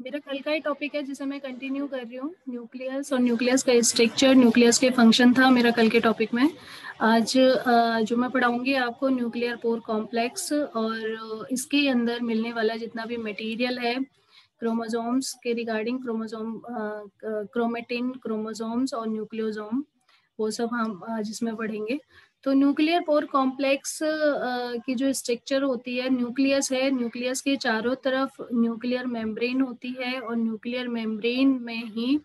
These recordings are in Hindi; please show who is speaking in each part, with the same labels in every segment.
Speaker 1: मेरा कल का ही टॉपिक है जिसे मैं कंटिन्यू कर रही हूँ। न्यूक्लियस और न्यूक्लियस का स्ट्रक्चर, न्यूक्लियस के फंक्शन था मेरा कल के टॉपिक में। आज जो मैं पढ़ाऊंगी आपको न्यूक्लियर पोर कॉम्प्लेक्स और इसके अंदर मिलने वाला जितना भी मटेरियल है क्रोमोसोम्स के रिगार्डिंग, क्रोमोसोम क्रोमेटिन, क्रोमोसोम्स और न्यूक्लियोसोम, वो सब हम आज इसमें पढ़ेंगे। तो न्यूक्लियर पोर कॉम्प्लेक्स की जो स्ट्रक्चर होती है, न्यूक्लियस है, न्यूक्लियस के चारों तरफ न्यूक्लियर मेम्ब्रेन होती है और न्यूक्लियर मेम्ब्रेन में ही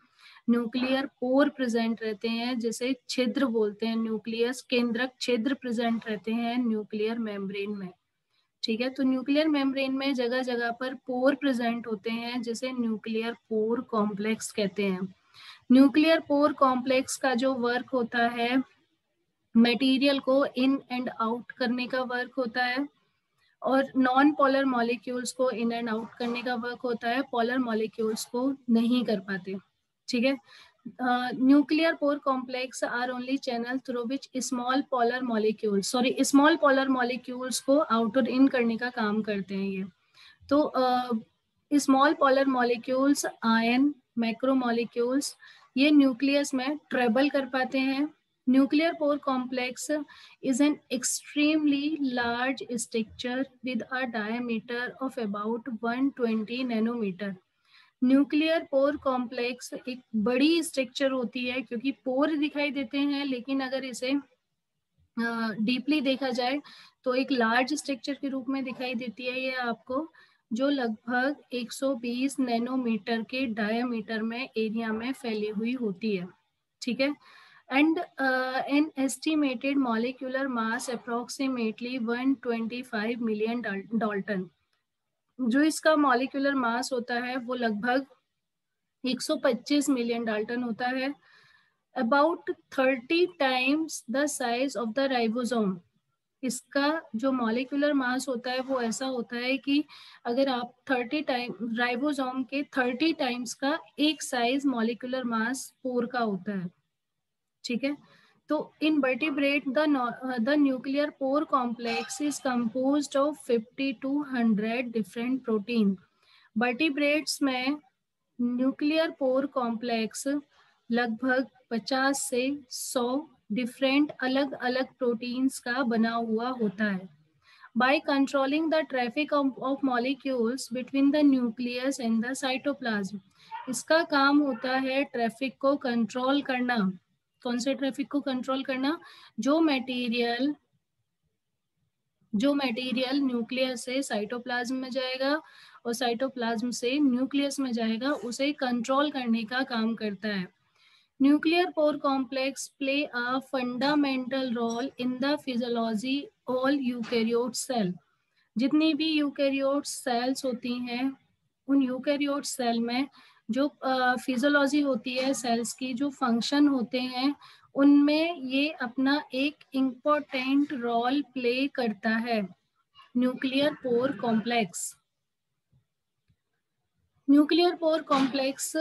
Speaker 1: न्यूक्लियर पोर प्रेजेंट रहते हैं, जिसे छिद्र बोलते हैं। न्यूक्लियस केंद्रक छिद्र प्रेजेंट रहते हैं न्यूक्लियर मेम्ब्रेन में। ठीक है, तो न्यूक्लियर मेम्ब्रेन में जगह जगह पर पोर प्रेजेंट होते हैं, जिसे न्यूक्लियर पोर कॉम्प्लेक्स कहते हैं। न्यूक्लियर पोर कॉम्प्लेक्स का जो वर्क होता है, मटेरियल को इन एंड आउट करने का वर्क होता है और नॉन पोलर मॉलिक्यूल्स को इन एंड आउट करने का वर्क होता है, पोलर मॉलिक्यूल्स को नहीं कर पाते। ठीक है, nuclear pore complex are only channel through which small polar molecules को आउट और इन करने का काम करते हैं ये। तो small polar molecules, ion, macromolecules, ये न्यूक्लियस में ट्रेवल कर पाते हैं। Nuclear pore complex is an extremely large structure with a diameter of about 120 nanometer. Nuclear pore complex एक बड़ी स्ट्रक्चर होती है, क्योंकि पोर दिखाई देते हैं, लेकिन अगर इसे डीपली देखा जाए तो एक लार्ज स्ट्रक्चर के रूप में दिखाई देती है ये आपको, जो लगभग 120 नैनोमीटर के डायमीटर में एरिया में फैली हुई होती है। ठीक है, and an estimated molecular mass approximately 125 million Dalton. जो इसका मॉलिक्यूलर मास होता है वो लगभग 125 मिलियन डाल्टन होता है। About 30 times the size of the ribosome. इसका जो मॉलिक्यूलर मास होता है वो ऐसा होता है कि अगर आप 30 टाइम राइबोसोम के 30 टाइम्स का एक साइज मॉलिक्यूलर मास पोर का होता है। ठीक है, तो in vertebrate the nuclear pore complex is composed of 50 to 100 different protein. Vertebrates में न्यूक्लियर पोर कॉम्प्लेक्स लगभग 50 से 100 डिफरेंट अलग अलग प्रोटीन्स का बना हुआ होता है। By controlling the traffic of molecules between the nucleus and the cytoplasm, इसका काम होता है ट्रैफिक को कंट्रोल करना। कौन से ट्रैफिक को कंट्रोल करना? जो मटेरियल न्यूक्लियस से साइटोप्लाज्म में जाएगा और साइटोप्लाज्म से न्यूक्लियस में जाएगा, उसे कंट्रोल करने का काम करता है। Nuclear pore complex play a fundamental role in the physiology all eukaryote cell. जितनी भी यूकैरियोट सेल्स होती हैं, उन यूकैरियोट सेल में जो फिजियोलॉजी होती है सेल्स की, जो फंक्शन होते हैं, उनमें ये अपना एक इम्पोर्टेंट रोल प्ले करता है। Nuclear pore complex, nuclear pore complex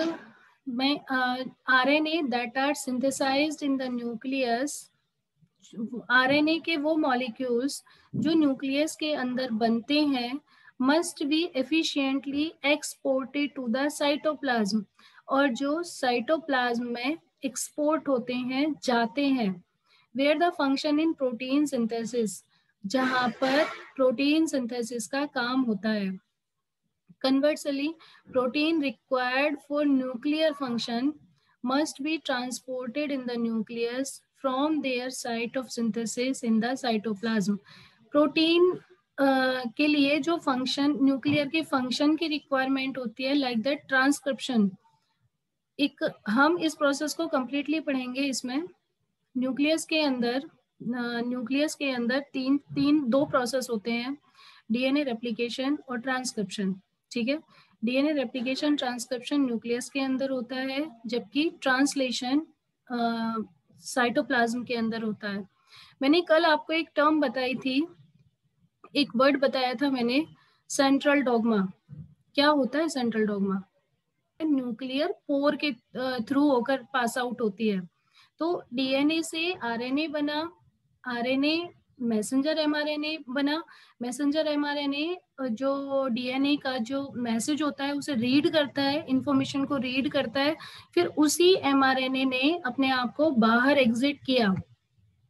Speaker 1: में RNA that are synthesized in the nucleus, RNA के वो मॉलिक्यूल्स जो न्यूक्लियस के अंदर बनते हैं, must be efficiently exported to the cytoplasm, और जो साइटोप्लाज्म में एक्सपोर्ट होते हैं, जाते हैं। Where the function in protein synthesis, जहां पर प्रोटीन सिंथेसिस का काम होता है। Conversely, protein required for nuclear function must be transported in the nucleus from their site of synthesis in the cytoplasm. Protein के लिए जो फंक्शन, न्यूक्लियर के फंक्शन की रिक्वायरमेंट होती है, लाइक दैट ट्रांसक्रिप्शन। एक हम इस प्रोसेस को कंप्लीटली पढ़ेंगे इसमें। न्यूक्लियस के अंदर दो प्रोसेस होते हैं, डीएनए रेप्लिकेशन और ट्रांसक्रिप्शन। ठीक है, डीएनए रेप्लिकेशन, ट्रांसक्रिप्शन न्यूक्लियस के अंदर होता है, जबकि ट्रांसलेशन साइटोप्लाज्म के अंदर होता है। मैंने कल आपको एक टर्म बताई थी, एक वर्ड बताया था मैंने, सेंट्रल डॉग्मा। क्या होता है सेंट्रल डॉग्मा? न्यूक्लियर पोर के थ्रू होकर पास आउट होती है। तो डीएनए से आरएनए बना, आरएनए मैसेंजर एमआरएनए बना। मैसेंजर एमआरएनए जो डीएनए का जो मैसेज होता है उसे रीड करता है, इंफॉर्मेशन को रीड करता है, फिर उसी एमआरएनए ने अपने आप को बाहर एग्जिट किया,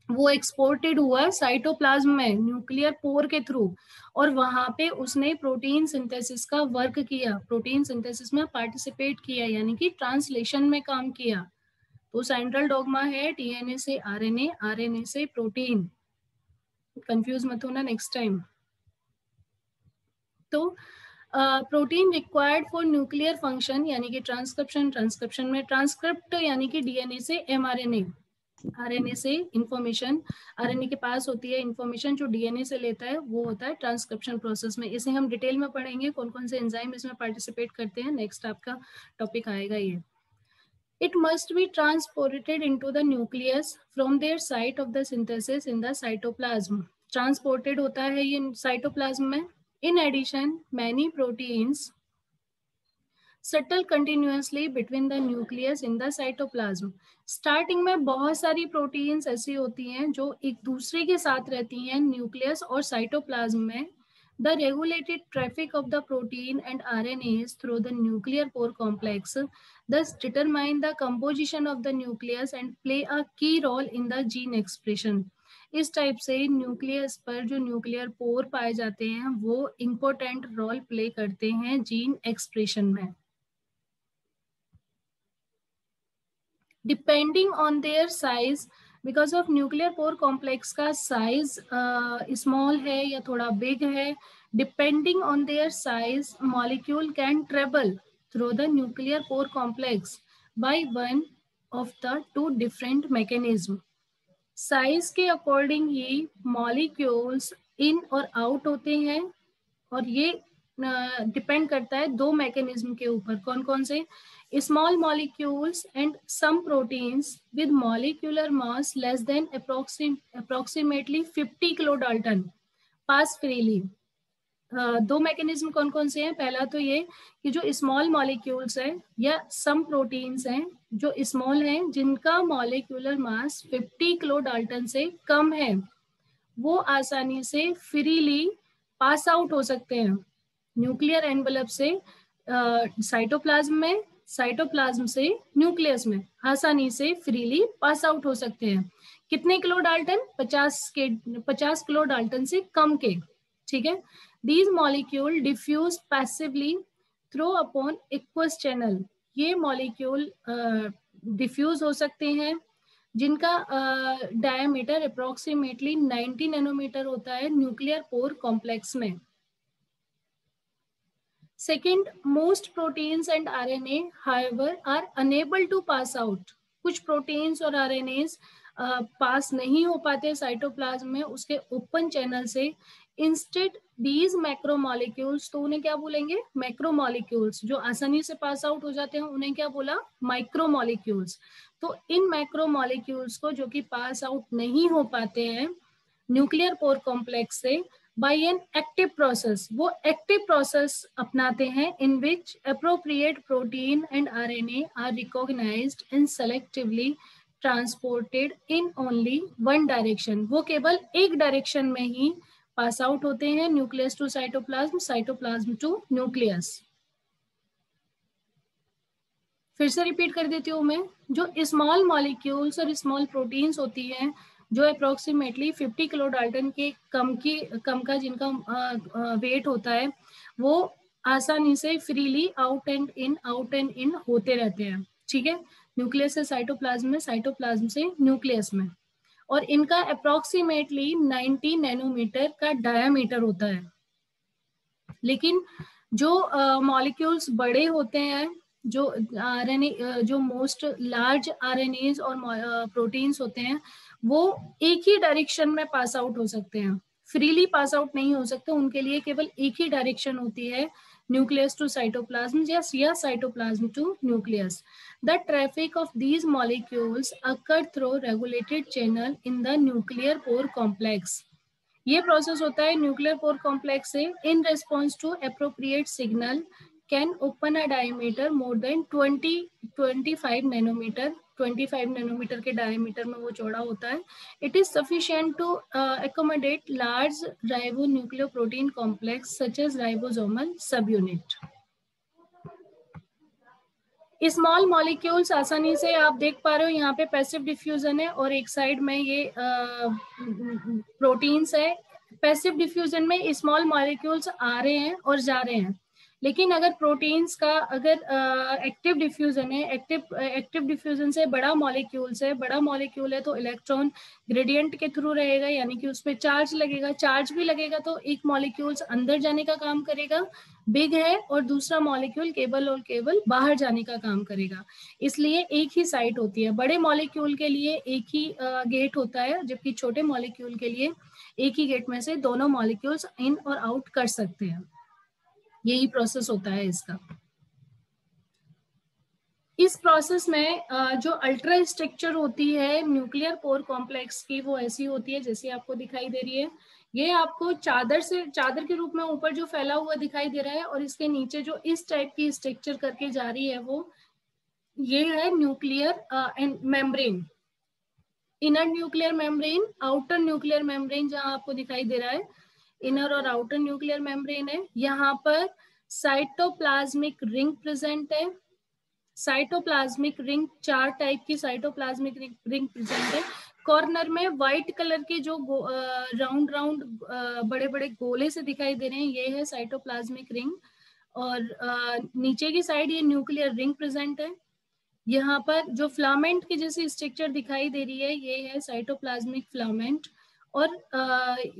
Speaker 1: वो एक्सपोर्टेड हुआ साइटोप्लाज्म में न्यूक्लियर पोर के थ्रू, और वहां पे उसने प्रोटीन सिंथेसिस का वर्क किया, प्रोटीन सिंथेसिस में पार्टिसिपेट किया, यानी कि ट्रांसलेशन में काम किया। तो सेंट्रल डॉगमा है डीएनए से आरएनए, आरएनए से प्रोटीन। कंफ्यूज मत होना नेक्स्ट टाइम। तो protein required for nuclear function यानी कि ट्रांसक्रिप्शन, ट्रांसक्रिप्शन में ट्रांसक्रिप्ट यानी कि डीएनए से एमआरएनए, आरएनए से इंफॉर्मेशन, आरएनए के पास होती है इंफॉर्मेशन जो डीएनए से लेता है, वो होता है ट्रांसक्रिप्शन प्रोसेस में। इसे हम डिटेल में पढ़ेंगे कौन कौन से एंजाइम इसमें पार्टिसिपेट करते हैं, नेक्स्ट आपका टॉपिक आएगा ये। It must be transported into the nucleus from their site of the synthesis in the cytoplasm. Transported होता है ये cytoplasm में. In addition, many proteins settle continuously between the nucleus in the cytoplasm. Starting में बहुत सारी प्रोटीन्स ऐसी होती हैं जो एक दूसरे के साथ रहती हैं न्यूक्लियस और साइटोप्लाज्म में. The regulated traffic of the protein and RNAs through the nuclear pore complex thus determine the composition of the nucleus and play a key role in the gene expression. इस टाइप से न्यूक्लियस पर जो न्यूक्लियर पोर पाए जाते हैं वो इम्पोर्टेंट रोल प्ले करते हैं जीन एक्सप्रेशन में. Depending on their size, because of nuclear pore complex का साइज स्मॉल है या थोड़ा बिग है, depending on their size molecule can travel through the nuclear pore complex by one of the two different mechanism. Size के अकॉर्डिंग ही मॉलिक्यूल्स इन और आउट होते हैं, और ये डिपेंड करता है दो मैकेनिज्म के ऊपर. कौन कौन से? Small molecules and some proteins with molecular mass less than approximately 50 kilodalton pass freely. दो मैकेनिज्म कौन कौन से हैं? पहला तो ये कि जो स्मॉल मॉलिक्यूल्स हैं या सम प्रोटीन्स हैं जो स्मॉल हैं जिनका मॉलिक्यूलर मास 50 किलोडाल्टन से कम है, वो आसानी से फ्रीली पास आउट हो सकते हैं न्यूक्लियर एनवेलप से साइटोप्लाज्म में, साइटोप्लाज्म से न्यूक्लियस में आसानी से फ्रीली पास आउट हो सकते हैं. कितने किलो डाल्टन? 50 किलो डाल्टन से कम के. ठीक है. These molecule diffuse passively through upon aqueous channel. ये मॉलिक्यूल डिफ्यूज हो सकते हैं जिनका डायमीटर अप्रोक्सीमेटली 90 नैनोमीटर होता है न्यूक्लियर पोर कॉम्प्लेक्स में. Second, most proteins and RNA, however, are unable to pass out. कुछ प्रोटीन्स और RNAs पास नहीं हो पाते साइटोप्लाज्म में उसके ओपन चैनल से. इंस्टेड दीज मैक्रोमोलिक्यूल्स, तो उन्हें क्या बोलेंगे? मैक्रोमोलिक्यूल्स. जो आसानी से पास आउट हो जाते हैं उन्हें क्या बोला? माइक्रोमोलिक्यूल्स. तो इन मैक्रोमोलिक्यूल्स को जो कि पास आउट नहीं हो पाते हैं न्यूक्लियर पोर कॉम्प्लेक्स से by an active process, वो active process अपनाते हैं in which appropriate protein and RNA are recognized and selectively transported in only one direction. वो केवल एक डायरेक्शन में ही पास आउट होते हैं, nucleus to cytoplasm, cytoplasm to nucleus. फिर से रिपीट कर देती हूँ मैं. जो स्मॉल मॉलिक्यूल्स और स्मॉल प्रोटीन्स होती हैं जो अप्रोक्सीमेटली 50 किलो डाल्टन के कम का जिनका वेट होता है, वो आसानी से फ्रीली आउट एंड इन होते रहते हैं. ठीक है. न्यूक्लियस से साइटोप्लाज्म में, साइटोप्लाज्म से न्यूक्लियस में, और इनका अप्रोक्सीमेटली 90 नैनोमीटर का डायामीटर होता है. लेकिन जो मॉलिक्यूल्स बड़े होते हैं, जो आरएनए, जो मोस्ट लार्ज आरएनएज और प्रोटीन्स होते हैं, वो एक ही डायरेक्शन में पास आउट हो सकते हैं, फ्रीली पास आउट नहीं हो सकते. उनके लिए केवल एक ही डायरेक्शन होती है, न्यूक्लियस टू साइटोप्लाज्म या cytoplasm to nucleus. The traffic of these molecules occur through regulated channel in the nuclear pore complex. ये प्रोसेस होता है न्यूक्लियर पोर कॉम्प्लेक्स से in response to appropriate signal can open a diameter more than 25 nanometre, 25 nanometre के डायमीटर में वो चौड़ा होता है. It is sufficient to accommodate large ribonucleoprotein complex such as ribosomal subunit. Small molecules आसानी से आप देख पा रहे हो, यहाँ पे पैसिव डिफ्यूजन है और एक साइड में ये प्रोटीन्स है. पैसिव डिफ्यूजन में स्मॉल मॉलिक्यूल्स आ रहे हैं और जा रहे हैं, लेकिन अगर प्रोटीन्स का अगर एक्टिव डिफ्यूजन है, एक्टिव डिफ्यूजन से बड़ा मॉलिक्यूल्स है, बड़ा मॉलिक्यूल है तो इलेक्ट्रॉन ग्रेडियंट के थ्रू रहेगा, यानी कि उसमें चार्ज लगेगा. चार्ज भी लगेगा तो एक मॉलिक्यूल्स अंदर जाने का काम करेगा, बिग है, और दूसरा मॉलिक्यूल केवल और केवल बाहर जाने का काम करेगा. इसलिए एक ही साइट होती है. बड़े मॉलिक्यूल के लिए एक ही गेट होता है, जबकि छोटे मॉलिक्यूल के लिए एक ही गेट में से दोनों मॉलिक्यूल्स इन और आउट कर सकते हैं. यही प्रोसेस होता है इसका. इस प्रोसेस में जो अल्ट्रा स्ट्रक्चर होती है न्यूक्लियर पोर कॉम्प्लेक्स की, वो ऐसी होती है जैसे आपको दिखाई दे रही है. ये आपको चादर के रूप में ऊपर जो फैला हुआ दिखाई दे रहा है, और इसके नीचे जो इस टाइप की स्ट्रक्चर करके जा रही है, वो ये है nuclear membrane. Inner nuclear membrane, outer nuclear membrane जहां आपको दिखाई दे रहा है, इनर और आउटर न्यूक्लियर मेम्ब्रेन है. यहाँ पर साइटोप्लाज्मिक रिंग प्रेजेंट है. साइटोप्लाज्मिक रिंग, 4 टाइप की साइटोप्लाज्मिक रिंग प्रेजेंट है. कॉर्नर में व्हाइट कलर के जो राउंड राउंड बड़े बड़े गोले से दिखाई दे रहे हैं, ये है साइटोप्लाज्मिक रिंग. और नीचे की साइड ये न्यूक्लियर रिंग प्रेजेंट है. यहाँ पर जो फिलामेंट की जैसी स्ट्रक्चर दिखाई दे रही है, ये है साइटोप्लाज्मिक फिलामेंट. और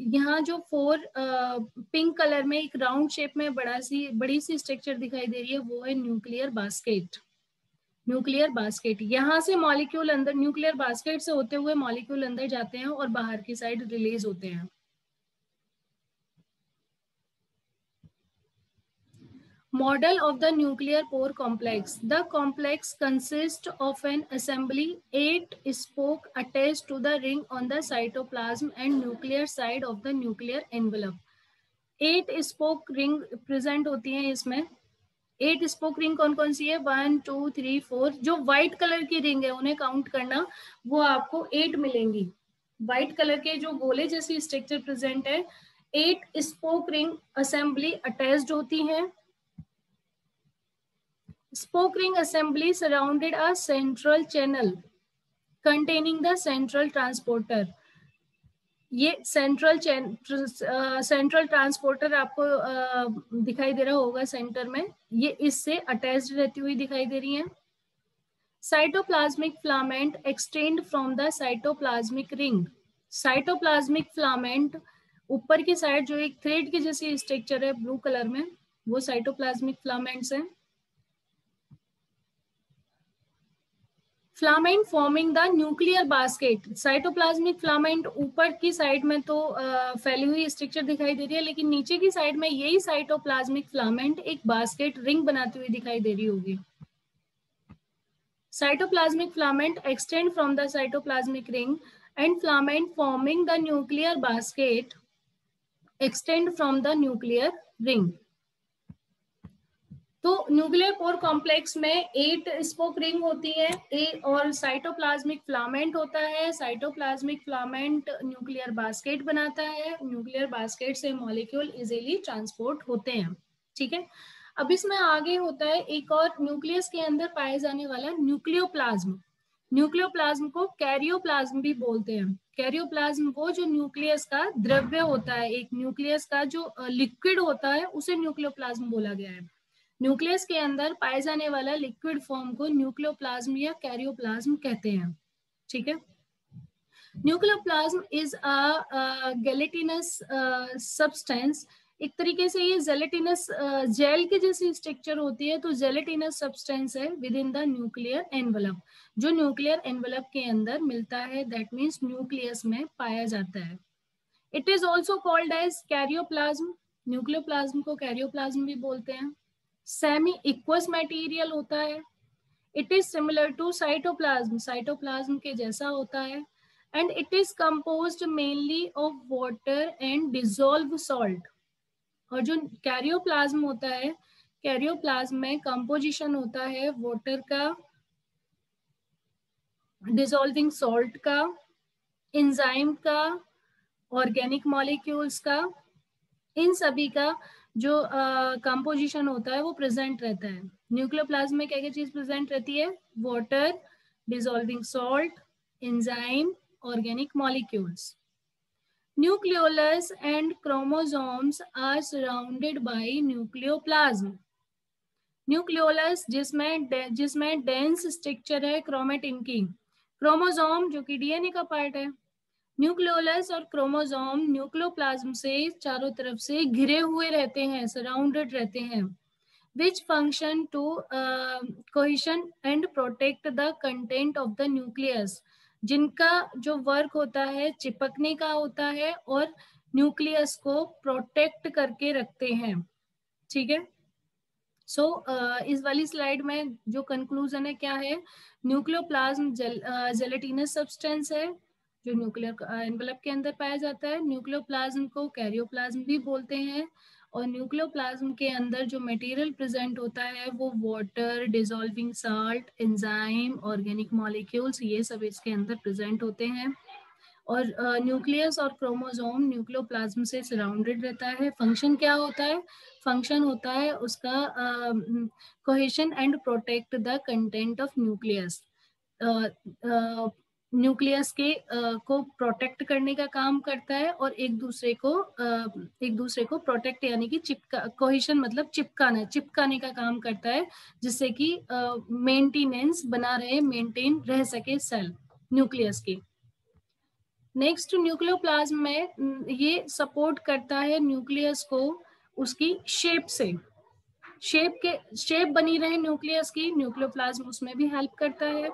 Speaker 1: यहाँ जो 4 पिंक कलर में एक राउंड शेप में बड़ी सी स्ट्रक्चर दिखाई दे रही है, वो है न्यूक्लियर बास्केट. न्यूक्लियर बास्केट, यहाँ से मॉलिक्यूल अंदर, न्यूक्लियर बास्केट से होते हुए मॉलिक्यूल अंदर जाते हैं और बाहर की साइड रिलीज होते हैं. Model of the nuclear pore complex. The complex consists of an assembly 8 spoke attached to the ring on the cytoplasm and nuclear side of the nuclear envelope. 8 spoke ring present होती हैं इसमें. 8 स्पोक रिंग कौन कौन सी है? 1 2 3 4. जो व्हाइट कलर की रिंग है उन्हें काउंट करना, वो आपको 8 मिलेंगी. व्हाइट कलर के जो गोले जैसी स्ट्रक्चर प्रेजेंट है, 8 स्पोक रिंग असेंबली अटैच्ड होती है. Spoke ring assembly surrounded a central channel containing the central transporter. ये सेंट्रल ट्रांसपोर्टर आपको दिखाई दे रहा होगा सेंटर में, ये इससे अटैच्ड रहती हुई दिखाई दे रही है. Cytoplasmic filament extend from the cytoplasmic ring. Cytoplasmic filament ऊपर की साइड जो एक थ्रेड की जैसी स्ट्रक्चर है ब्लू कलर में, वो साइटोप्लाज्मिक फिलामेंट्स है. Filament forming the nuclear basket. Cytoplasmic filament ऊपर की साइड में तो फैली हुई स्ट्रक्चर दिखाई दे रही है, लेकिन नीचे की साइड में यही साइटोप्लाज्मिक फिलामेंट एक बास्केट रिंग बनाती हुई दिखाई दे रही होगी. Cytoplasmic filament extend from the cytoplasmic ring and filament forming the nuclear basket extend from the nuclear ring. तो न्यूक्लियर पोर कॉम्प्लेक्स में 8 स्पोक रिंग होती है और साइटोप्लाज्मिक फिलामेंट होता है. साइटोप्लाज्मिक फिलामेंट न्यूक्लियर बास्केट बनाता है. न्यूक्लियर बास्केट से मॉलिक्यूल इजीली ट्रांसपोर्ट होते हैं. ठीक है. अब इसमें आगे होता है एक और न्यूक्लियस के अंदर पाए जाने वाला न्यूक्लियोप्लाज्म. न्यूक्लियोप्लाज्म को कैरियोप्लाज्म भी बोलते हैं. कैरियोप्लाज्म वो जो न्यूक्लियस का द्रव्य होता है, एक न्यूक्लियस का जो लिक्विड होता है, उसे न्यूक्लियोप्लाज्म बोला गया है. न्यूक्लियस के अंदर पाए जाने वाला लिक्विड फॉर्म को न्यूक्लियोप्लाज्म या कैरियोप्लाज्म कहते हैं. ठीक है. Nucleoplasm is a gelatinous substance. एक तरीके से ये जेलेटिनस जेल की जैसी स्ट्रक्चर होती है, तो जेलेटिनस सब्सटेंस है with in the nuclear envelope, जो न्यूक्लियर एनवलप के अंदर मिलता है. दैट मीन्स न्यूक्लियस में पाया जाता है. It is also called as karyoplasm. Nucleoplasm को कैरियोप्लाज्म भी बोलते हैं. सेमी इक्वस मटेरियल होता है. It is similar to cytoplasm. Cytoplasm के जैसा होता है. And it is composed mainly of water and dissolve salt. और जो कैरियोप्लाज्म होता है, कैरियोप्लाज्म में कंपोजिशन होता है वाटर का, डिसॉल्विंग सॉल्ट का, एंजाइम का, ऑर्गेनिक मॉलिक्यूल्स का, इन सभी का जो कंपोजिशन होता है वो प्रेजेंट रहता है। न्यूक्लियोप्लाज्म में क्या क्या चीज प्रेजेंट रहती है? Water, dissolving salt, enzyme, organic molecules. Nucleolus and chromosomes are surrounded by nucleoplasm. Nucleolus जिसमें डेंस स्ट्रक्चर है क्रोमेटिन की, क्रोमोसोम जो कि डीएनए का पार्ट है। न्यूक्लियोलस और क्रोमोसोम न्यूक्लियोप्लाज्म से चारों तरफ से घिरे हुए रहते हैं, सराउंडेड रहते हैं, which function to cohesion and protect the content of the nucleus, जिनका जो वर्क होता है चिपकने का होता है और न्यूक्लियस को प्रोटेक्ट करके रखते हैं। ठीक है। सो इस वाली स्लाइड में जो कंक्लूजन है क्या है? न्यूक्लियोप्लाज्म जेलेटिनस सब्सटेंस है जो न्यूक्लियर एनवेलप के अंदर पाया जाता है। न्यूक्लियोप्लाज्म को कैरियोप्लाज्म भी बोलते हैं और न्यूक्लियोप्लाज्म के अंदर जो मटेरियल प्रेजेंट होता है वो water, dissolving salt, enzyme, organic molecules, ये सब इसके अंदर प्रेजेंट होते हैं। और न्यूक्लियस और क्रोमोसोम न्यूक्लियोप्लाज्म से सराउंडेड रहता है। फंक्शन क्या होता है? फंक्शन होता है उसका cohesion and protect the content of nucleus. Nucleus के को प्रोटेक्ट करने का काम करता है और एक दूसरे को प्रोटेक्ट यानी कि कोहेशन मतलब चिपकाने का काम करता है, जिससे कि मेंटेनेंस बना रहे, मेंटेन रह सके सेल न्यूक्लियस की। नेक्स्ट, न्यूक्लियोप्लाज्म में ये सपोर्ट करता है न्यूक्लियस को उसकी शेप से, शेप बनी रहे न्यूक्लियस की, न्यूक्लियोप्लाज्म उसमें भी हेल्प करता है।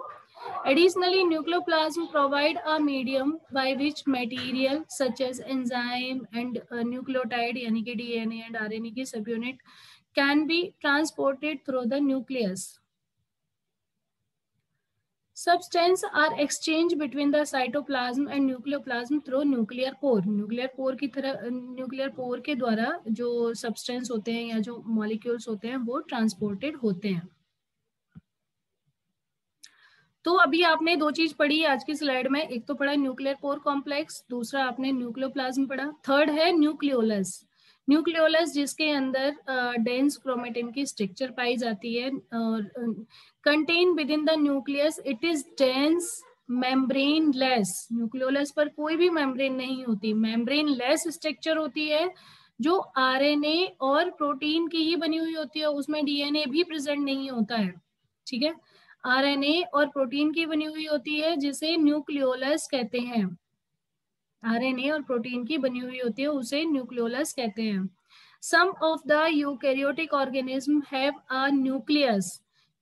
Speaker 1: Additionally, nucleoplasm provide a medium by which material such as enzyme and nucleotide यानी कि DNA and RNA की subunit can be transported through the nucleus. Substance are exchanged between the cytoplasm and nucleoplasm through nuclear pore. Nuclear pore के द्वारा जो सब्सटेंस होते हैं या जो मॉलिक्यूल्स होते हैं वो ट्रांसपोर्टेड होते हैं। तो अभी आपने दो चीज पढ़ी आज की स्लाइड में, एक तो पढ़ा न्यूक्लियर पोर कॉम्प्लेक्स, दूसरा आपने न्यूक्लियोप्लाज्म पढ़ा, थर्ड है न्यूक्लियोलस। न्यूक्लियोलस जिसके अंदर डेंस क्रोमेटिन की स्ट्रक्चर पाई जाती है और contain with in the nucleus, it is dense membrane less. Nucleolus पर कोई भी मेम्ब्रेन नहीं होती, मेम्ब्रेन लेस स्ट्रक्चर होती है जो आरएनए और प्रोटीन की ही बनी हुई होती है, उसमें डीएनए भी प्रेजेंट नहीं होता है। ठीक है, आरएनए और प्रोटीन की बनी हुई होती है जिसे न्यूक्लियोलस कहते हैं। आरएनए और प्रोटीन की बनी हुई होती है उसे न्यूक्लियोलस कहते हैं। Some of the eukaryotic organism have a nucleus.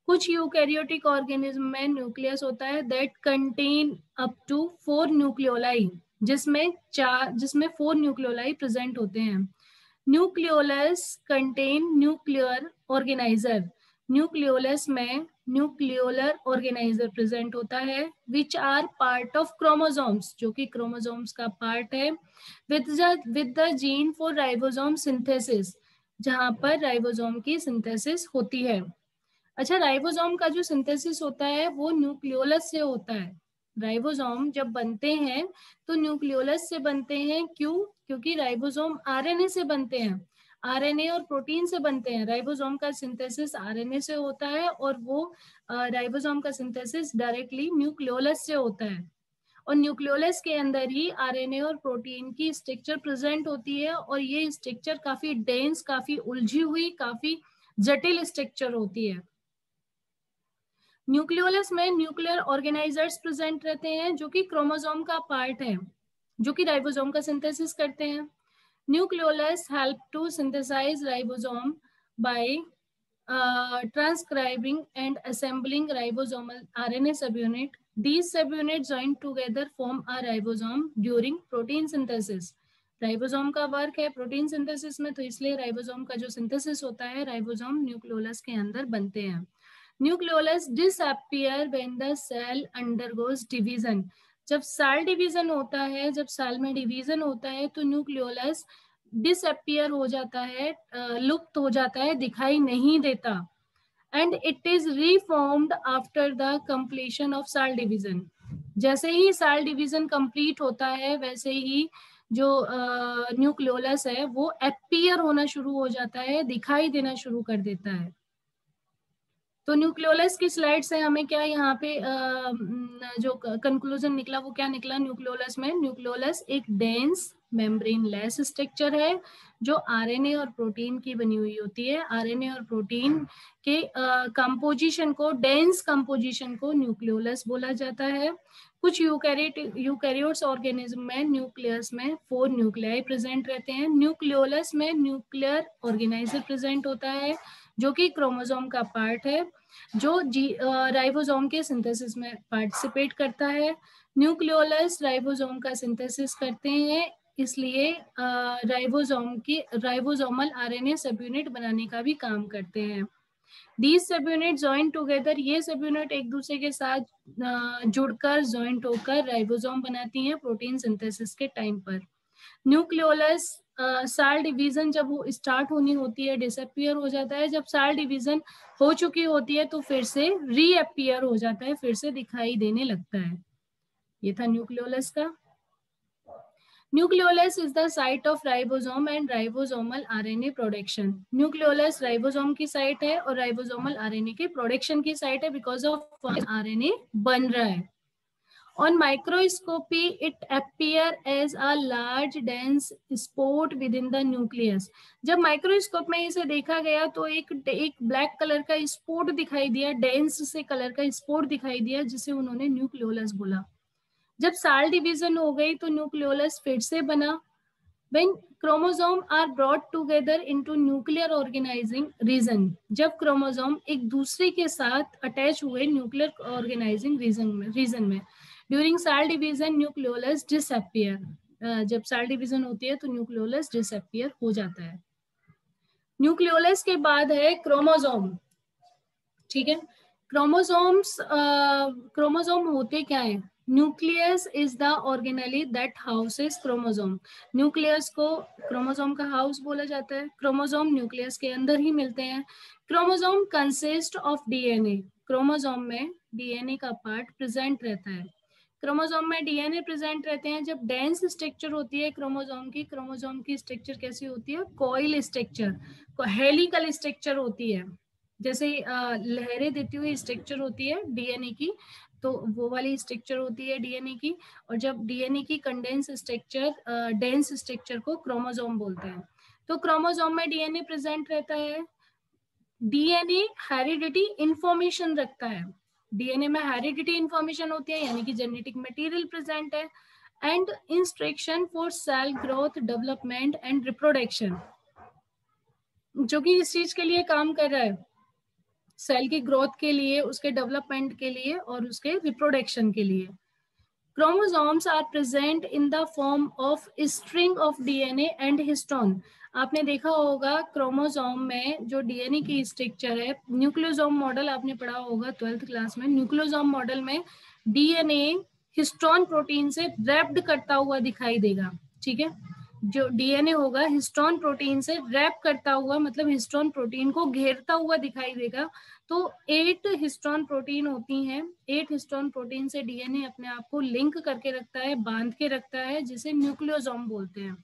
Speaker 1: कुछ यूकैरियोटिक ऑर्गेनिज्म में न्यूक्लियस होता है that contain up to 4 nucleoli, जिसमें 4 न्यूक्लियोलाई प्रेजेंट होते हैं। Nucleolus contain nuclear organiser. Nucleolus में न्यूक्लियोलर ऑर्गेनाइजर प्रेजेंट होता है which are part of chromosomes, जो कि क्रोमोसोम्स का पार्ट है, with the gene for ribosome synthesis, जहां पर राइबोसोम की सिंथेसिस होती है। अच्छा, राइबोसोम का जो सिंथेसिस होता है वो न्यूक्लियोलस से होता है। राइबोसोम जब बनते हैं तो न्यूक्लियोलस से बनते हैं। क्यों? क्योंकि राइबोसोम आरएनए से बनते हैं, आरएनए और प्रोटीन से बनते हैं। राइबोसोम का सिंथेसिस आरएनए से होता है और वो राइबोसोम का सिंथेसिस डायरेक्टली न्यूक्लियोलस से होता है। और न्यूक्लियोलस के अंदर ही आरएनए और प्रोटीन की स्ट्रक्चर प्रेजेंट होती है और ये स्ट्रक्चर काफी डेंस, काफी उलझी हुई, काफी जटिल स्ट्रक्चर होती है। न्यूक्लियोलस में न्यूक्लियर ऑर्गेनाइजर्स प्रेजेंट रहते हैं जो कि क्रोमोसोम का पार्ट है, जो कि राइबोसोम का सिंथेसिस करते हैं। Nucleolus help to synthesise ribosome by transcribing and assembling ribosomal RNA subunit. These subunits join together form a ribosome during protein synthesis. Ribosome का वर्क है प्रोटीन सिंथेसिस में, तो इसलिए राइबोसोम का जो सिंथेसिस होता है राइबोसोम न्यूक्लियोलस के अंदर बनते हैं। Nucleolus disappear when the cell undergoes division. जब सेल डिवीजन होता है, जब सेल में डिवीजन होता है तो न्यूक्लियोलस डिसअपियर हो जाता है, लुप्त हो जाता है, दिखाई नहीं देता। And it is reformed after the completion of cell division. जैसे ही सेल डिवीजन कंप्लीट होता है वैसे ही जो न्यूक्लियोलस है वो अपीयर होना शुरू हो जाता है, दिखाई देना शुरू कर देता है। तो न्यूक्लियोलस की स्लाइड से हमें क्या यहाँ पे जो कंक्लूजन निकला वो क्या निकला न्यूक्लियोलस में? न्यूक्लियोलस एक डेंस मेम्ब्रेन लेस स्ट्रक्चर है जो आरएनए और प्रोटीन की बनी हुई होती है। आरएनए और प्रोटीन के कंपोजिशन को, डेंस कंपोजिशन को न्यूक्लियोलस बोला जाता है। कुछ यूकैरियोट्स ऑर्गेनिज्म में न्यूक्लियस में 4 न्यूक्लियाई प्रेजेंट रहते हैं। न्यूक्लियोलस में न्यूक्लियर ऑर्गेनाइजर प्रेजेंट होता है जो कि क्रोमोसोम का पार्ट है, जो राइबोसोम के सिंथेसिस में पार्टिसिपेट करता है। न्यूक्लियोलस राइबोसोम का सिंथेसिस करते हैं, इसलिए राइबोसोमल आरएनए सब यूनिट बनाने का भी काम करते हैं। These सबयूनिट जॉइन टुगेदर, ये सबयूनिट एक दूसरे के साथ जुड़कर जॉइंट होकर राइबोसोम बनाती हैं प्रोटीन सिंथेसिस के टाइम पर। न्यूक्लियोलस सेल डिवीजन जब वो स्टार्ट होनी होती है डिसअपियर हो जाता है, जब सेल डिवीजन हो चुकी होती है तो फिर से रीअपियर हो जाता है, फिर से दिखाई देने लगता है। ये था न्यूक्लियोलस का। Nucleolus is the site of ribosome and ribosomal RNA production. Nucleolus ribosome की साइट है और राइबोसोमल आरएनए के प्रोडक्शन की साइट है, बिकॉज ऑफ आरएनए बन रहा है। On microscopy, it appear as a large dense spot within the nucleus. जब माइक्रोस्कोप में इसे देखा गया तो एक ब्लैक कलर का स्पॉट दिखाई दिया, डेंस से कलर का स्पॉट दिखाई दिया, जिसे उन्होंने न्यूक्लियोलस बोला। जब सेल डिवीजन हो गई तो न्यूक्लियोलस फिर से बना। When chromosome are brought together into nuclear organizing region, जब क्रोमोसोम एक दूसरे के साथ अटैच हुए न्यूक्लियर ऑर्गेनाइजिंग रीजन में during cell division nucleolus disappear. जब सेल डिवीजन होती है तो न्यूक्लियोलस डिसअपियर हो जाता है। न्यूक्लियोलस के बाद है क्रोमोसोम। ठीक है, क्रोमोसोम होते क्या है? Nucleus is the organelle that houses chromosome. Nucleus को क्रोमोसोम का हाउस बोला जाता है। क्रोमोसोम न्यूक्लियस के अंदर ही मिलते हैं। Chromosome consist of DNA. Chromosome में डीएनए का पार्ट प्रेजेंट रहता है। क्रोमोसोम में डीएनए प्रेजेंट रहते हैं। जब डेंस स्ट्रक्चर होती है क्रोमोसोम की स्ट्रक्चर कैसी होती है? कॉइल स्ट्रक्चर, हेलिकल स्ट्रक्चर होती है। जैसे लहरें देती हुई स्ट्रक्चर होती है डीएनए की, तो वो वाली स्ट्रक्चर होती है डीएनए की। और जब डीएनए की कंडेंस स्ट्रक्चर, डेंस स्ट्रक्चर को क्रोमोसोम बोलते हैं। तो क्रोमोसोम में डीएनए प्रेजेंट रहता है। डीएनए हेरिडिटी इंफॉर्मेशन रखता है। डीएनए में हेरिडिटी इंफॉर्मेशन होती है, यानी कि जेनेटिक मटेरियल प्रेजेंट है। And instruction for sale growth, development and reproduction, जो कि इस चीज के लिए काम कर रहा है, सेल की ग्रोथ के लिए, उसके डेवलपमेंट के लिए और उसके रिप्रोडक्शन के लिए। Chromosomes are present in the form of string of DNA and histone. आपने देखा होगा क्रोमोसोम में जो डीएनए की स्ट्रक्चर है, न्यूक्लियोसोम मॉडल आपने पढ़ा होगा 12th क्लास में। न्यूक्लियोसोम मॉडल में डीएनए हिस्टोन प्रोटीन से रैप्ड करता हुआ दिखाई देगा। ठीक है, जो डीएनए होगा हिस्टोन प्रोटीन से रैप करता हुआ, मतलब हिस्टोन प्रोटीन को घेरता हुआ दिखाई देगा। तो 8 हिस्टोन प्रोटीन होती हैं। 8 हिस्टोन प्रोटीन से डीएनए अपने आप को लिंक करके रखता है, बांध के रखता है, जिसे न्यूक्लियोसोम बोलते हैं।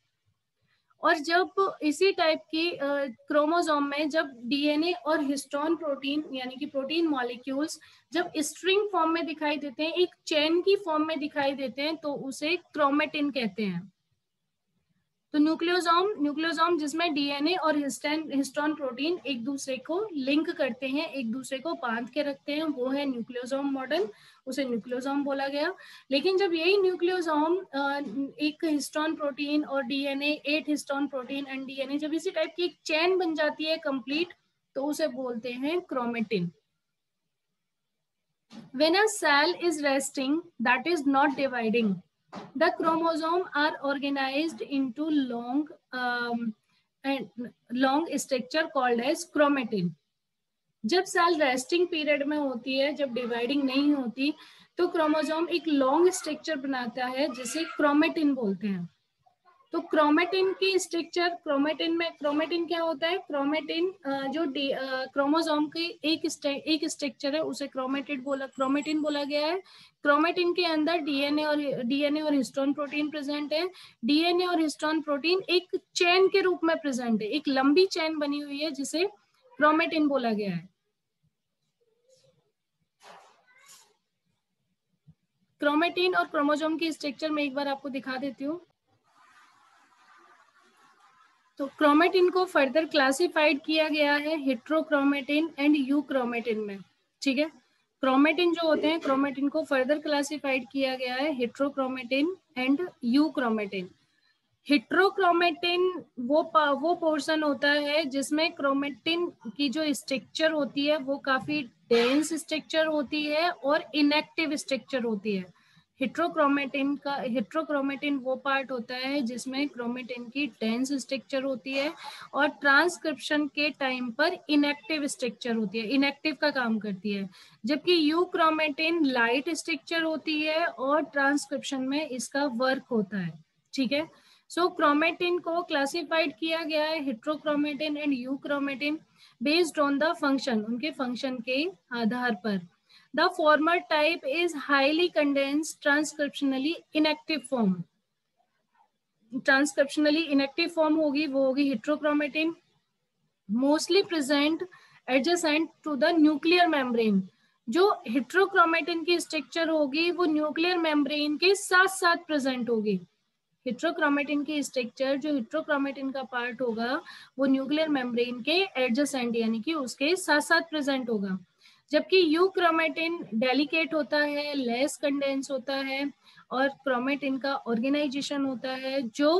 Speaker 1: और जब इसी टाइप की क्रोमोसोम में जब डीएनए और हिस्टोन प्रोटीन यानी कि प्रोटीन मॉलिक्यूल्स जब स्ट्रिंग फॉर्म में दिखाई देते हैं, एक चेन की फॉर्म में दिखाई देते हैं, तो उसे क्रोमेटिन कहते हैं। तो न्यूक्लियोसोम जिसमें डीएनए और हिस्टोन प्रोटीन एक दूसरे को लिंक करते हैं, एक दूसरे को बांध के रखते हैं, वो है न्यूक्लियोसोम मॉडल, उसे न्यूक्लियोसोम बोला गया। लेकिन जब यही न्यूक्लियोसोम एक हिस्टोन प्रोटीन और DNA, 8 histone protein and DNA, जब इसी टाइप की एक चेन बन जाती है कंप्लीट, तो उसे बोलते हैं chromatin. When a cell is resting, that is not dividing, the chromosomes are organized into long structure called as chromatin. जब सेल रेस्टिंग पीरियड में होती है, जब डिवाइडिंग नहीं होती, तो क्रोमोसोम एक लॉन्ग स्ट्रक्चर बनाता है जिसे क्रोमेटिन बोलते हैं। तो क्रोमेटिन की स्ट्रक्चर, क्रोमेटिन क्या होता है? क्रोमेटिन जो क्रोमोसोम की एक स्ट्रक्चर है उसे क्रोमेटिन बोला गया है। क्रोमेटिन के अंदर डीएनए और हिस्टोन प्रोटीन प्रेजेंट है। डीएनए और हिस्टोन प्रोटीन एक चेन के रूप में प्रेजेंट है, एक लंबी चेन बनी हुई है जिसे क्रोमेटिन बोला गया है। क्रोमेटिन और क्रोमोसोम की स्ट्रक्चर में एक बार आपको दिखा देती हूँ। तो क्रोमेटिन को फर्दर क्लासिफाइड किया गया है हेट्रोक्रोमेटिन एंड यूक्रोमेटिन में। ठीक है, क्रोमेटिन जो होते हैं, क्रोमेटिन को फर्दर क्लासिफाइड किया गया है हेट्रोक्रोमेटिन एंड यूक्रोमेटिन। हेट्रोक्रोमेटिन वो पोर्शन होता है जिसमें क्रोमेटिन की जो स्ट्रक्चर होती है वो काफी डेंस स्ट्रक्चर होती है और इनएक्टिव स्ट्रक्चर होती है। हेट्रोक्रोमेटिन वो पार्ट होता है जिसमें क्रोमेटिन की डेंस स्ट्रक्चर होती है और ट्रांसक्रिप्शन के टाइम पर इनएक्टिव स्ट्रक्चर होती है, इनएक्टिव का काम करती है। जबकि यूक्रोमेटिन लाइट स्ट्रक्चर होती है और ट्रांसक्रिप्शन में इसका वर्क होता है। ठीक है, सो क्रोमेटिन को क्लासिफाइड किया गया है heterochromatin and euchromatin based on the function, उनके फंक्शन के आधार पर। The former type is highly condensed transcriptionally inactive form. Transcriptionally inactive form होगी वो होगी heterochromatin, mostly present adjacent to the nuclear membrane. जो heterochromatin की स्ट्रक्चर होगी वो न्यूक्लियर मेम्ब्रेन के साथ साथ प्रेजेंट होगी। हेट्रोक्रोमेटिन की स्ट्रक्चर, जो हेट्रोक्रोमेटिन का पार्ट होगा वो न्यूक्लियर मेम्ब्रेन के एडजेसेंट यानी कि उसके साथ साथ प्रेजेंट होगा। जबकि यूक्रोमेटिन डेलिकेट होता है, लेस कंडेंस होता है और क्रोमेटिन का ऑर्गेनाइजेशन होता है जो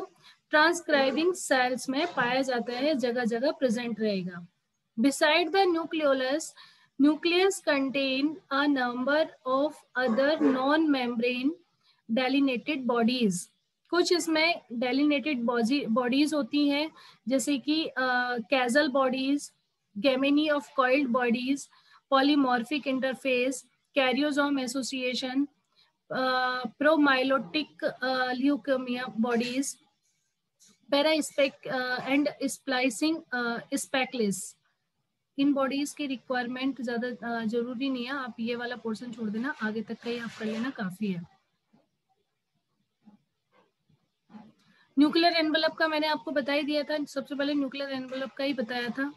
Speaker 1: ट्रांसक्राइबिंग सेल्स में पाया जाता है, जगह जगह प्रेजेंट रहेगा। Beside the nucleolus, nucleus contain a number of other non-membrane delineated bodies. कुछ इसमें डेलिनेटेड बॉडीज होती हैं जैसे कि Cajal bodies, gemini of coiled bodies, polymorphic interface, karyosome association, promyelocytic leukaemia bodies, paraspeckles and splicing speckles. इन बॉडीज की रिक्वायरमेंट ज्यादा जरूरी नहीं है, आप ये वाला पोर्शन छोड़ देना, आगे तक का ही आप कर लेना, काफी है। न्यूक्लियर एनवेलप का मैंने आपको बता ही दिया था, सबसे पहले न्यूक्लियर एनवेलप का ही बताया था।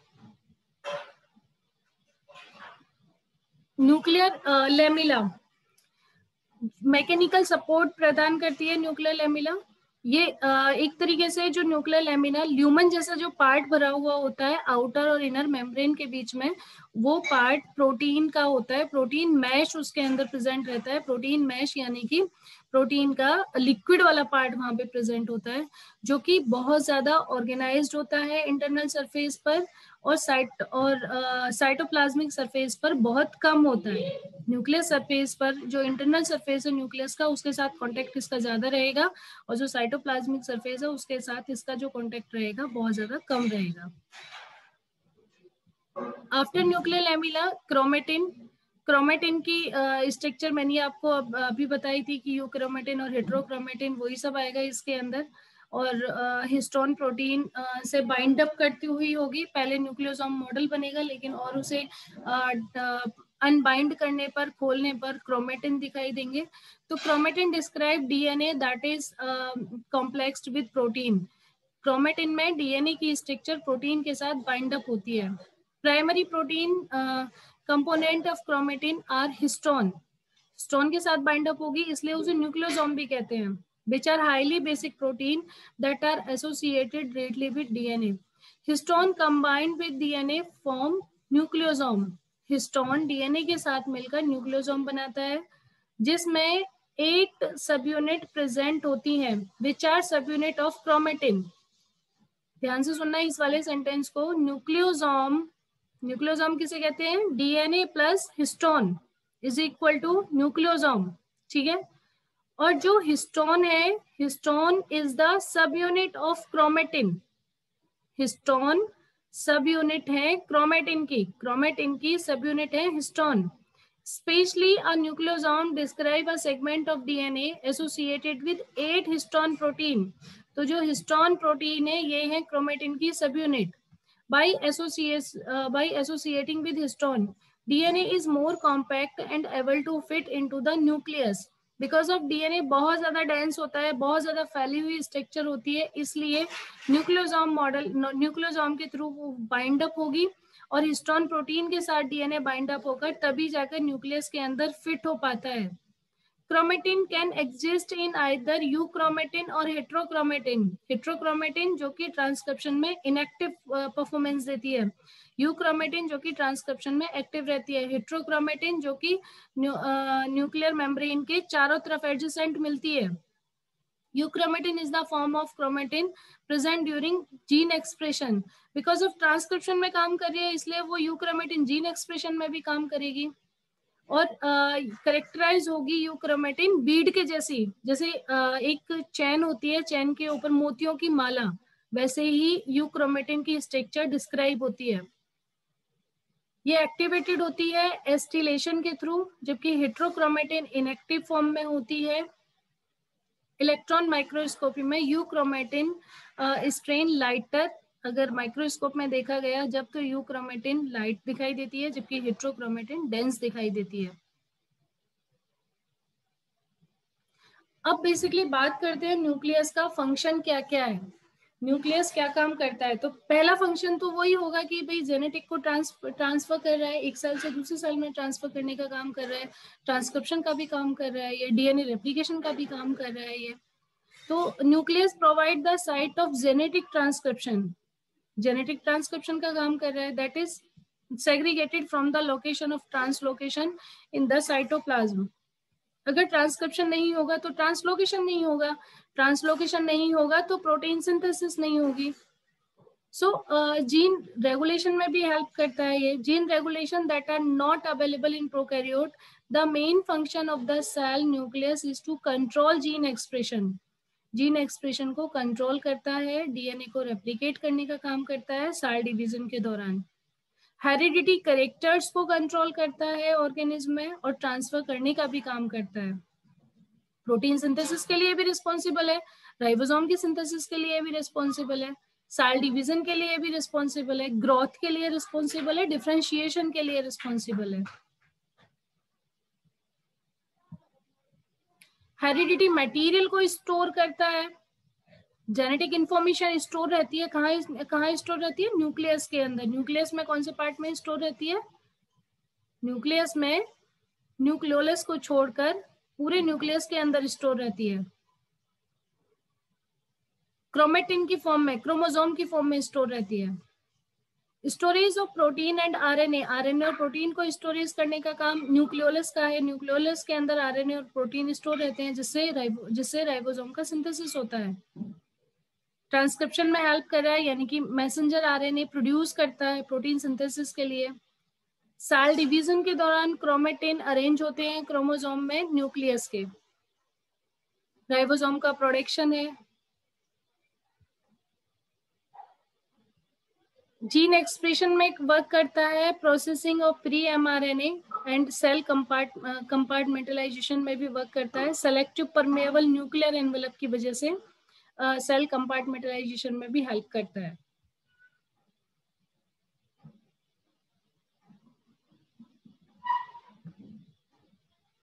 Speaker 1: न्यूक्लियर लेमिला मैकेनिकल सपोर्ट प्रदान करती है। न्यूक्लियर लेमिला ये एक तरीके से जो न्यूक्लियर लेमिना ल्यूमन जैसा जो पार्ट भरा हुआ होता है आउटर और इनर मेम्ब्रेन के बीच में, वो पार्ट प्रोटीन का होता है। प्रोटीन मैश उसके अंदर प्रेजेंट रहता है। प्रोटीन मैश यानी कि प्रोटीन का लिक्विड वाला पार्ट वहां पे प्रेजेंट होता है, जो कि बहुत ज्यादा ऑर्गेनाइज्ड होता है इंटरनल सरफेस पर और साइटोप्लाज्मिक सरफेस पर बहुत कम होता है। न्यूक्लियस सरफेस पर जो इंटरनल सरफेस है न्यूक्लियस का, उसके साथ कांटेक्ट इसका ज्यादा रहेगा और जो साइटोप्लाज्मिक सरफेस है उसके साथ इसका जो कांटेक्ट रहेगा बहुत ज्यादा कम रहेगा। आफ्टर न्यूक्लियर लैमिला क्रोमेटिन की स्ट्रक्चर मैंने आपको अभी बताई थी कि यूक्रोमेटिन और हेट्रोक्रोमेटिन वही सब आएगा इसके अंदर, और हिस्टोन प्रोटीन से बाइंड अप करती हुई होगी। पहले न्यूक्लियोसोम मॉडल बनेगा लेकिन और उसे अनबाइंड करने पर, खोलने पर क्रोमेटिन दिखाई देंगे। तो chromatin describe DNA that is complexed with protein. Chromatin में डीएनए की स्ट्रक्चर प्रोटीन के साथ बाइंड अप होती है। Primary protein component of chromatin are histone. Histone के साथ बाइंड अप होगी इसलिए उसे न्यूक्लियोसोम भी कहते हैं, which are highly basic protein that are associated directly with DNA. Histone combined with DNA form nucleosome. Histone DNA के साथ मिलकर न्यूक्लियोसोम बनाता है जिसमें 8 सब यूनिट प्रेजेंट होती हैं, which are सब यूनिट ऑफ क्रोमेटिन। ध्यान से सुनना इस वाले सेंटेंस को, न्यूक्लियोसोम किसे कहते हैं? DNA plus histone is equal to nucleosome. ठीक है, और जो हिस्टोन है, histone is the subunit of chromatin. Histone subunit है क्रोमेटिन की सब यूनिट है histone. Specially a nucleosome describe a segment of DNA associated with 8 histone protein. तो जो हिस्टोन प्रोटीन है ये है क्रोमेटिन की सब unit. By associating with histone, DNA is more compact and able to fit into the nucleus. Because of DNA बहुत ज्यादा डेंस होता है, बहुत ज्यादा फैली हुई स्ट्रक्चर होती है, इसलिए न्यूक्लियोसोम के थ्रू बाइंड अप होगी और हिस्टोन प्रोटीन के साथ डीएनए बाइंड अप होकर तभी जाकर न्यूक्लियस के अंदर फिट हो पाता है. Chromatin can exist in either euchromatin और हेट्रोक्रोमेटिन. हेट्रोक्रोमेटिन जो कि ट्रांसक्रिप्शन में इनएक्टिव परफॉर्मेंस देती है, यूक्रोमेटिन जो कि ट्रांसक्रिप्शन में एक्टिव रहती है, हेट्रोक्रोमेटिन जो कि न्यूक्लियर मेम्ब्रेन के चारों तरफ एडजेसेंट मिलती है. Euchromatin is the form of chromatin present during gene expression. Because of transcription में काम कर रही है इसलिए वो यूक्रोमेटिन जीन एक्सप्रेशन में भी काम करेगी और करेक्टराइज होगी यूक्रोमेटिन बीड के जैसी. जैसे एक चैन होती है, चैन के ऊपर मोतियों की माला, वैसे ही यूक्रोमेटिन की स्ट्रक्चर डिस्क्राइब होती है. ये एक्टिवेटेड होती है एस्टिलेशन के थ्रू, जबकि हेट्रोक्रोमेटिन इनएक्टिव फॉर्म में होती है. इलेक्ट्रॉन माइक्रोस्कोपी में यूक्रोमेटिन स्ट्रेन लाइटर अगर माइक्रोस्कोप में देखा गया जब तो यूक्रोमेटिन लाइट दिखाई देती है जबकि हेट्रोक्रोमेटिन डेंस दिखाई देती है. अब बेसिकली बात करते हैं न्यूक्लियस का फंक्शन क्या क्या है, न्यूक्लियस क्या काम करता है. तो पहला फंक्शन तो वही होगा कि भाई जेनेटिक को ट्रांसफर कर रहा है, एक सेल से दूसरे सेल में ट्रांसफर करने का काम कर रहा है, ट्रांसक्रिप्शन का भी काम कर रहा है, ये डीएनए रेप्लिकेशन का भी काम कर रहा है ये. तो nucleus provide the site of genetic transcription, genetic transcription का काम कर रहा है, that is segregated from the location of translocation in the cytoplasm. अगर ट्रांसक्रिप्शन नहीं होगा तो ट्रांसलोकेशन नहीं होगा, ट्रांसलोकेशन नहीं होगा तो प्रोटीन सिंथेसिस नहीं होगी. सो जीन रेगुलेशन में भी हेल्प करता है ये. Gene regulation that are not available in prokaryote. The main function of the cell nucleus is to control gene expression. Gene expression को कंट्रोल करता है, डीएनए को रेप्लिकेट करने का काम करता है सेल डिवीजन के दौरान. हेरिडिटी कैरेक्टर्स को कंट्रोल करता है ऑर्गेनिज्म में और ट्रांसफर करने का भी काम करता है. प्रोटीन सिंथेसिस के लिए भी रिस्पॉन्सिबल है, राइबोसोम की सिंथेसिस के लिए भी रिस्पॉन्सिबल है, सेल डिवीजन के लिए भी रिस्पॉन्सिबल है, ग्रोथ के लिए रिस्पॉन्सिबल है, डिफरेंशिएशन के लिए रिस्पॉन्सिबल है. हेरिडिटी मटेरियल को स्टोर करता है, जेनेटिक इंफॉर्मेशन स्टोर रहती है. कहाँ स्टोर रहती है? न्यूक्लियस के अंदर. न्यूक्लियस में कौन से पार्ट में स्टोर रहती है? न्यूक्लियस में न्यूक्लियोलस को छोड़कर पूरे न्यूक्लियस के अंदर स्टोर रहती है. क्रोमेटिन की फॉर्म में, क्रोमोसोम की फॉर्म में स्टोर रहती है. Storage of protein and RNA, RNA और प्रोटीन को स्टोरेज करने का काम न्यूक्लियोलस का है. न्यूक्लियोलस के अंदर आरएनए और प्रोटीन स्टोर रहते हैं जिससे राइबोसोम का सिंथेसिस होता है. ट्रांसक्रिप्शन में हेल्प कर रहा है, यानी कि मैसेंजर आरएनए प्रोड्यूस करता है प्रोटीन सिंथेसिस के लिए. सेल डिवीजन के दौरान क्रोमेटिन अरेंज होते हैं क्रोमोसोम में न्यूक्लियस के. राइबोसोम का प्रोडक्शन है. जीन एक्सप्रेशन में वर्क करता है, processing of pre mRNA and cell compartmentalisation में भी वर्क करता है. सेलेक्टिव परमेएबल न्यूक्लियर एनवेलप की वजह से सेल कंपार्टमेंटलाइजेशन में भी हेल्प करता है.